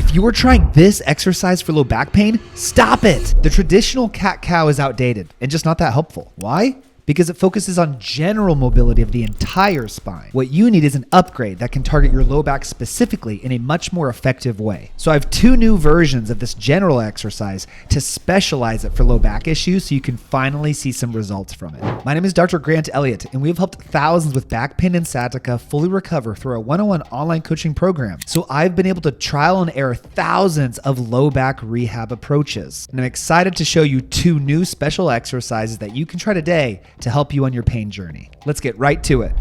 If you are trying this exercise for low back pain, stop it. The traditional cat-cow is outdated and just not that helpful. Why? Because it focuses on general mobility of the entire spine. What you need is an upgrade that can target your low back specifically in a much more effective way. So I have 2 new versions of this general exercise to specialize it for low back issues so you can finally see some results from it. My name is Dr. Grant Elliott, and we have helped thousands with back pain and sciatica fully recover through our 101 online coaching program. So I've been able to trial and error thousands of low back rehab approaches. And I'm excited to show you 2 new special exercises that you can try today to help you on your pain journey. Let's get right to it.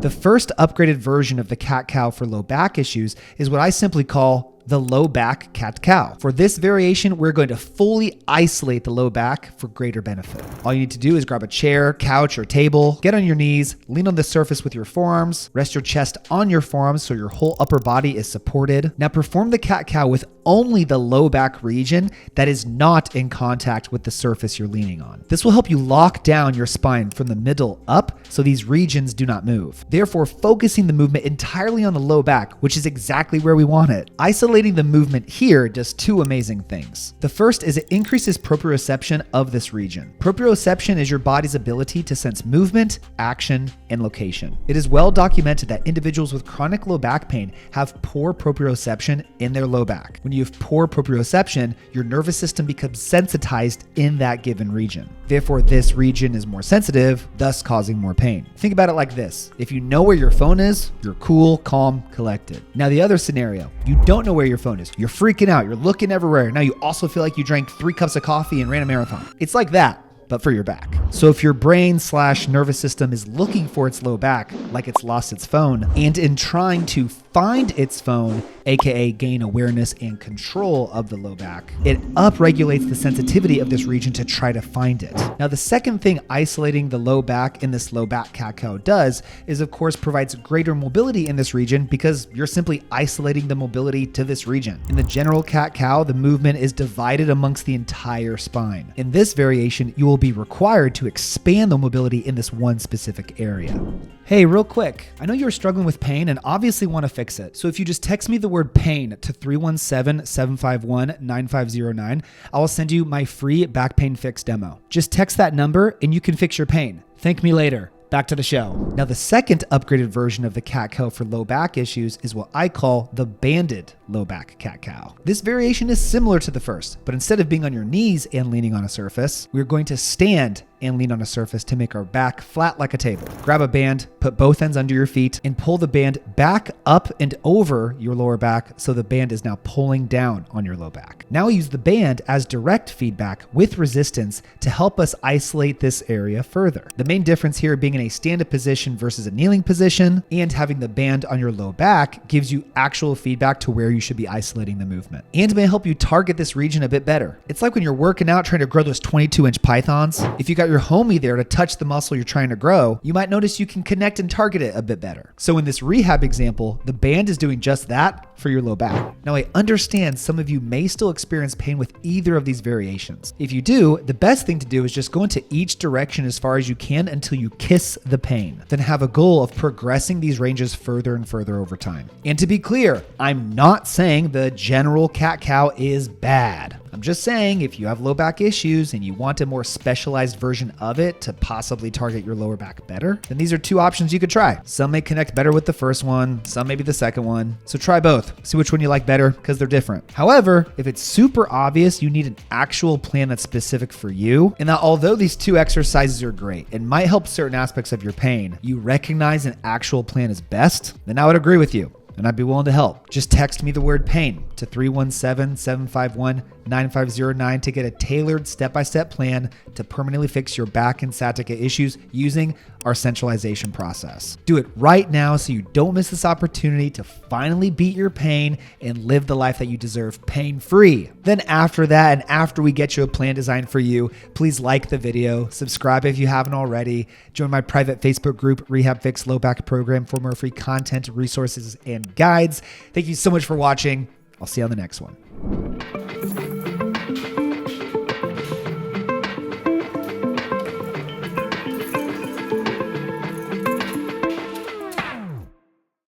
The first upgraded version of the cat-cow for low back issues is what I simply call the low back cat-cow. For this variation, we're going to fully isolate the low back for greater benefit. All you need to do is grab a chair, couch, or table, get on your knees, lean on the surface with your forearms, rest your chest on your forearms so your whole upper body is supported. Now perform the cat-cow with only the low back region that is not in contact with the surface you're leaning on. This will help you lock down your spine from the middle up so these regions do not move. Therefore, focusing the movement entirely on the low back, which is exactly where we want it. Isolating the movement here does 2 amazing things. The first is it increases proprioception of this region. Proprioception is your body's ability to sense movement, action, and location. It is well documented that individuals with chronic low back pain have poor proprioception in their low back. When you have poor proprioception, your nervous system becomes sensitized in that given region. Therefore, this region is more sensitive, thus causing more pain. Think about it like this. If you know where your phone is, you're cool, calm, collected. Now the other scenario, you don't know where your phone is. You're freaking out. You're looking everywhere. Now you also feel like you drank 3 cups of coffee and ran a marathon. It's like that, but for your back. So if your brain/nervous system is looking for its low back, like it's lost its phone, and in trying to find its phone, aka gain awareness and control of the low back, it upregulates the sensitivity of this region to try to find it. Now the second thing isolating the low back in this low back cat-cow does is of course provides greater mobility in this region because you're simply isolating the mobility to this region. In the general cat-cow, the movement is divided amongst the entire spine. In this variation, you will be required to expand the mobility in this one specific area. Hey, real quick, I know you're struggling with pain and obviously want to fix it. So if you just text me the word pain to 317-751-9509, I will send you my free back pain fix demo. Just text that number and you can fix your pain. Thank me later. Back to the show. Now, the second upgraded version of the cat-cow for low back issues is what I call the banded low back cat-cow. This variation is similar to the first, but instead of being on your knees and leaning on a surface, we're going to stand and lean on a surface to make our back flat like a table. Grab a band, put both ends under your feet, and pull the band back up and over your lower back so the band is now pulling down on your low back. Now use the band as direct feedback with resistance to help us isolate this area further. The main difference here being in a stand-up position versus a kneeling position, and having the band on your low back gives you actual feedback to where you should be isolating the movement, and may help you target this region a bit better. It's like when you're working out trying to grow those 22-inch pythons. If you got your homie there to touch the muscle you're trying to grow, you might notice you can connect and target it a bit better. So in this rehab example, the band is doing just that for your low back. Now I understand some of you may still experience pain with either of these variations. If you do, the best thing to do is just go into each direction as far as you can until you kiss the pain. Then have a goal of progressing these ranges further and further over time. And to be clear, I'm not saying the general cat-cow is bad. I'm just saying if you have low back issues and you want a more specialized version of it to possibly target your lower back better, then these are 2 options you could try. Some may connect better with the first one, some maybe the second one. So try both. See which one you like better because they're different. However, if it's super obvious you need an actual plan that's specific for you, and that although these 2 exercises are great and might help certain aspects of your pain, you recognize an actual plan is best, then I would agree with you. And I'd be willing to help. Just text me the word pain to 317-751-9509 to get a tailored step-by-step plan to permanently fix your back and sciatica issues using our centralization process. Do it right now so you don't miss this opportunity to finally beat your pain and live the life that you deserve pain-free. Then after that, and after we get you a plan designed for you, please like the video, subscribe if you haven't already, join my private Facebook group, RehabFix Low Back Program, for more free content, resources, and guides. Thank you so much for watching. I'll see you on the next one.